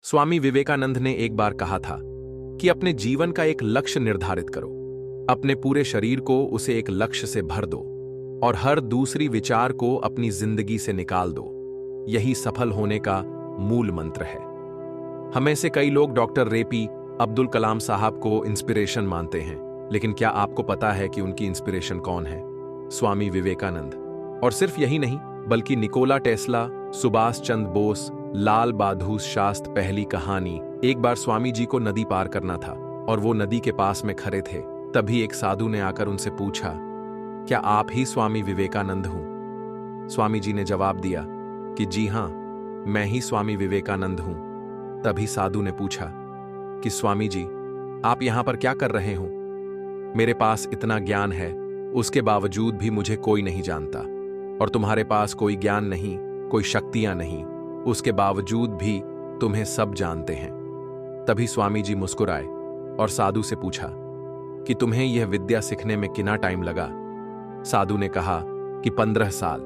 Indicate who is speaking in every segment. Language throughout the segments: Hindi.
Speaker 1: स्वामी विवेकानंद ने एक बार कहा था कि अपने जीवन का एक लक्ष्य निर्धारित करो, अपने पूरे शरीर को उसे एक लक्ष्य से भर दो और हर दूसरी विचार को अपनी जिंदगी से निकाल दो। यही सफल होने का मूल मंत्र है। हमें से कई लोग डॉक्टर रेपी अब्दुल कलाम साहब को इंस्पिरेशन मानते हैं, लेकिन क्या आपको पता है कि उनकी इंस्पिरेशन कौन है? स्वामी विवेकानंद। और सिर्फ यही नहीं, बल्कि निकोला टेस्ला, सुभाष चंद्र बोस, लाल बहादुर शास्त्री। पहली कहानी, एक बार स्वामी जी को नदी पार करना था और वो नदी के पास में खड़े थे। तभी एक साधु ने आकर उनसे पूछा, क्या आप ही स्वामी विवेकानंद हूं? स्वामी जी ने जवाब दिया कि जी हां, मैं ही स्वामी विवेकानंद हूं। तभी साधु ने पूछा कि स्वामी जी, आप यहां पर क्या कर रहे हो? मेरे पास इतना ज्ञान है, उसके बावजूद भी मुझे कोई नहीं जानता, और तुम्हारे पास कोई ज्ञान नहीं, कोई शक्तियां नहीं, उसके बावजूद भी तुम्हें सब जानते हैं। तभी स्वामी जी मुस्कुराए और साधु से पूछा कि तुम्हें यह विद्या सीखने में कितना टाइम लगा? साधु ने कहा कि 15 साल।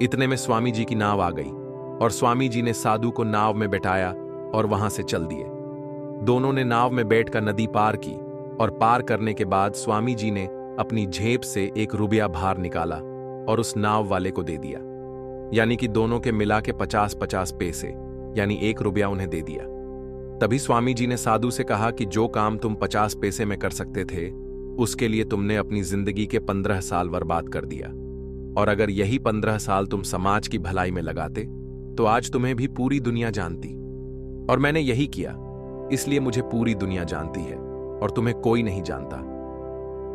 Speaker 1: इतने में स्वामी जी की नाव आ गई और स्वामी जी ने साधु को नाव में बैठाया और वहां से चल दिए। दोनों ने नाव में बैठकर नदी पार की और पार करने के बाद स्वामी जी ने अपनी जेब से एक रुपया बाहर निकाला और उस नाव वाले को दे दिया। यानी कि दोनों के मिला के 50-50 पैसे, यानी 1 रुपया उन्हें दे दिया। तभी स्वामी जी ने साधु से कहा कि जो काम तुम 50 पैसे में कर सकते थे, उसके लिए तुमने अपनी जिंदगी के 15 साल बर्बाद कर दिया, और अगर यही 15 साल तुम समाज की भलाई में लगाते तो आज तुम्हें भी पूरी दुनिया जानती। और मैंने यही किया, इसलिए मुझे पूरी दुनिया जानती है और तुम्हें कोई नहीं जानता।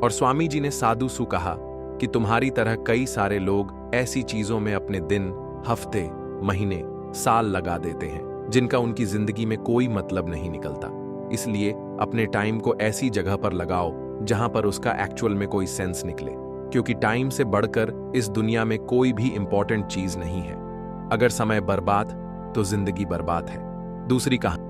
Speaker 1: और स्वामी जी ने साधु से कहा कि तुम्हारी तरह कई सारे लोग ऐसी चीजों में अपने दिन, हफ्ते, महीने, साल लगा देते हैं जिनका उनकी जिंदगी में कोई मतलब नहीं निकलता। इसलिए अपने टाइम को ऐसी जगह पर लगाओ जहां पर उसका एक्चुअल में कोई सेंस निकले, क्योंकि टाइम से बढ़कर इस दुनिया में कोई भी इंपॉर्टेंट चीज नहीं है। अगर समय बर्बाद तो जिंदगी बर्बाद है। दूसरी कहानी।